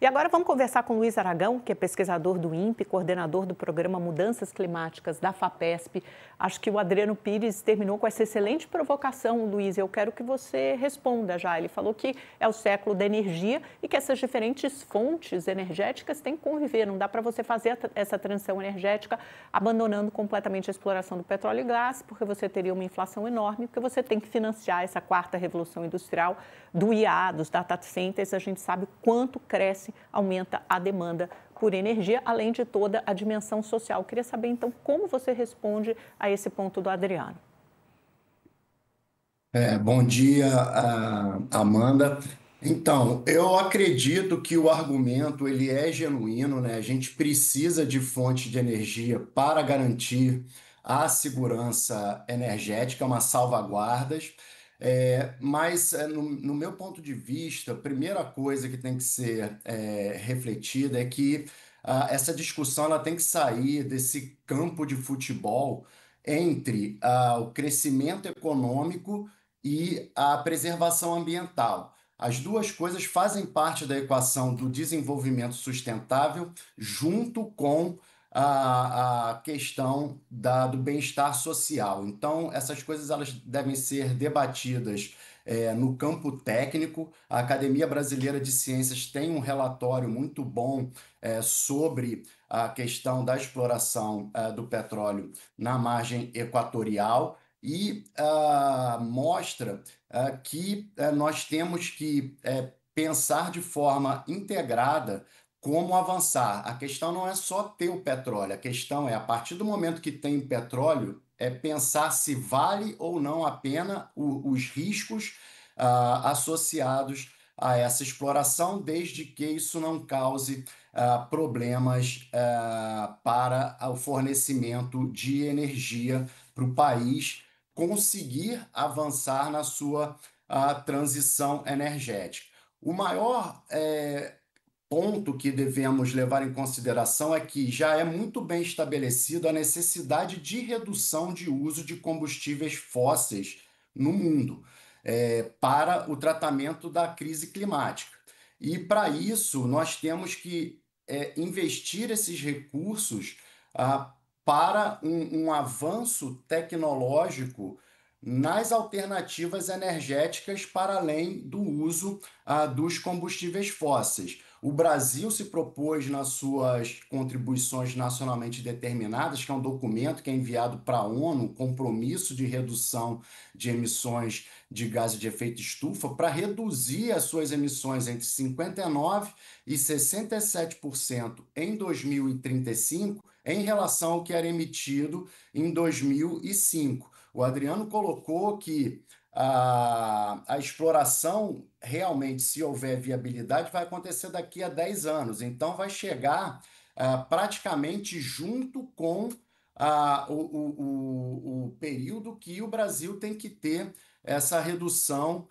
E agora vamos conversar com Luiz Aragão, que é pesquisador do INPE, coordenador do programa Mudanças Climáticas da FAPESP. Acho que o Adriano Pires terminou com essa excelente provocação, Luiz. Eu quero que você responda já. Ele falou que é o século da energia e que essas diferentes fontes energéticas têm que conviver. Não dá para você fazer essa transição energética abandonando completamente a exploração do petróleo e gás, porque você teria uma inflação enorme, porque você tem que financiar essa quarta revolução industrial do IA, dos data centers. A gente sabe quanto cresce, aumenta a demanda por energia, além de toda a dimensão social. Eu queria saber, então, como você responde a esse ponto do Adriano. Bom dia, Amanda. Então, eu acredito que o argumento ele é genuíno, né? A gente precisa de fonte de energia para garantir a segurança energética, umas salvaguardas. Mas, no meu ponto de vista, a primeira coisa que tem que ser refletida é que essa discussão ela tem que sair desse campo de futebol entre o crescimento econômico e a preservação ambiental. As duas coisas fazem parte da equação do desenvolvimento sustentável, junto com a questão do bem-estar social. Então, essas coisas elas devem ser debatidas no campo técnico. A Academia Brasileira de Ciências tem um relatório muito bom sobre a questão da exploração do petróleo na margem equatorial e mostra que nós temos que pensar de forma integrada como avançar. A questão não é só ter o petróleo, a questão é, a partir do momento que tem petróleo, pensar se vale ou não a pena os riscos associados a essa exploração, desde que isso não cause problemas para o fornecimento de energia para o país conseguir avançar na sua transição energética. O maior ponto que devemos levar em consideração é que já é muito bem estabelecido a necessidade de redução de uso de combustíveis fósseis no mundo, para o tratamento da crise climática. E para isso, nós temos que investir esses recursos para um avanço tecnológico nas alternativas energéticas para além do uso dos combustíveis fósseis. O Brasil se propôs nas suas contribuições nacionalmente determinadas, que é um documento que é enviado para a ONU, compromisso de redução de emissões de gases de efeito estufa, para reduzir as suas emissões entre 59% e 67% em 2035, em relação ao que era emitido em 2005. O Adriano colocou que a exploração realmente, se houver viabilidade, vai acontecer daqui a 10 anos. Então, vai chegar praticamente junto com o período que o Brasil tem que ter essa redução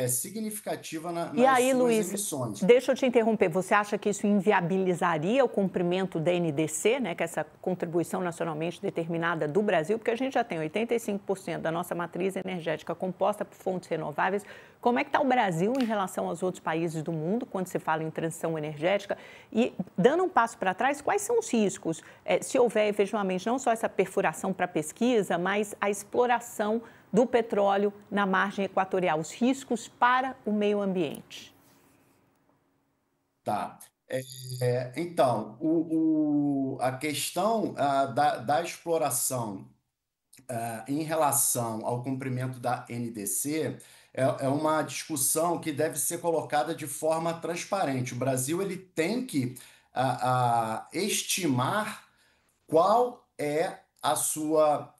significativa E nas aí, suas Luiz, emissões. deixa eu te interromper. Você acha que isso inviabilizaria o cumprimento da NDC, né, que é essa contribuição nacionalmente determinada do Brasil? Porque a gente já tem 85% da nossa matriz energética composta por fontes renováveis. Como é que está o Brasil em relação aos outros países do mundo quando se fala em transição energética? E, dando um passo para trás, quais são os riscos, se houver efetivamente não só essa perfuração para pesquisa, mas a exploração do petróleo na margem equatorial, os riscos para o meio ambiente? Tá. Então, a questão da exploração em relação ao cumprimento da NDC é uma discussão que deve ser colocada de forma transparente. O Brasil ele tem que estimar qual é a sua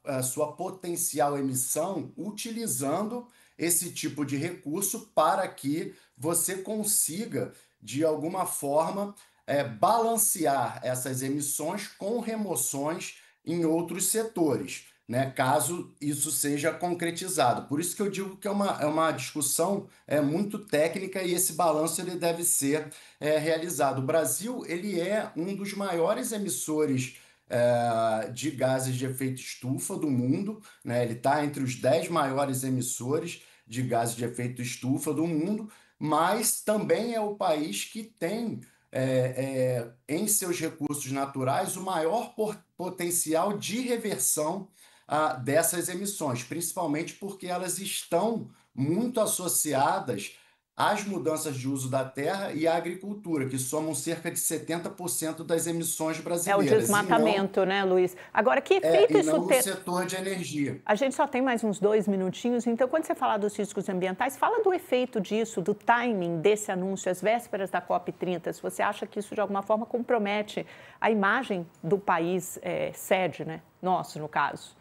potencial emissão utilizando esse tipo de recurso para que você consiga, de alguma forma, balancear essas emissões com remoções em outros setores, né, caso isso seja concretizado. Por isso que eu digo que é uma discussão muito técnica e esse balanço ele deve ser realizado. O Brasil ele é um dos maiores emissores de gases de efeito estufa do mundo, né? Ele está entre os 10 maiores emissores de gases de efeito estufa do mundo, mas também é o país que tem em seus recursos naturais, o maior potencial de reversão dessas emissões, principalmente porque elas estão muito associadas às mudanças de uso da terra e à agricultura, que somam cerca de 70% das emissões É o brasileiras, desmatamento, né, Luiz? Agora, que efeito e isso não no tem? setor de energia. A gente só tem mais uns 2 minutinhos, então quando você fala dos riscos ambientais, fala do efeito disso, do timing desse anúncio, às vésperas da COP30. Se você acha que isso de alguma forma compromete a imagem do país sede, né? Nosso, no caso.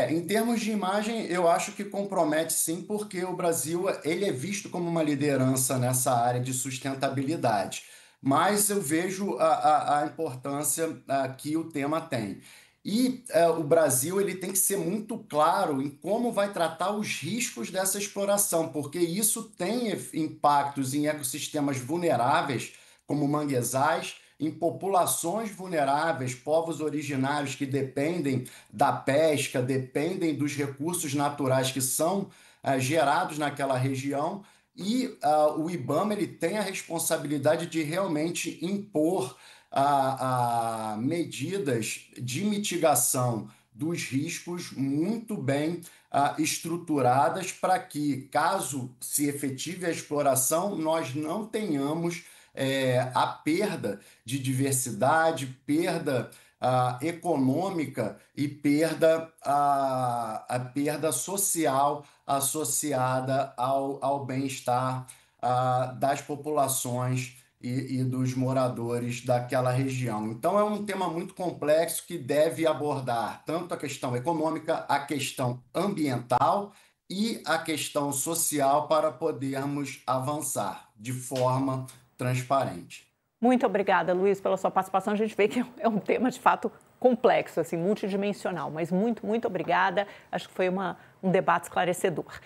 Em termos de imagem, eu acho que compromete sim, porque o Brasil ele é visto como uma liderança nessa área de sustentabilidade. Mas eu vejo a importância que o tema tem. E o Brasil ele tem que ser muito claro em como vai tratar os riscos dessa exploração, porque isso tem impactos em ecossistemas vulneráveis, como manguezais, em populações vulneráveis, povos originários que dependem da pesca, dependem dos recursos naturais que são gerados naquela região. E o IBAMA ele tem a responsabilidade de realmente impor medidas de mitigação dos riscos muito bem estruturadas para que, caso se efetive a exploração, nós não tenhamos a perda de diversidade, perda econômica e a perda social associada ao bem-estar das populações e dos moradores daquela região. Então, é um tema muito complexo que deve abordar tanto a questão econômica, a questão ambiental e a questão social para podermos avançar de forma transparente. Muito obrigada, Luiz, pela sua participação. A gente vê que é um tema, de fato, complexo, assim, multidimensional, mas muito, muito obrigada. Acho que foi um debate esclarecedor.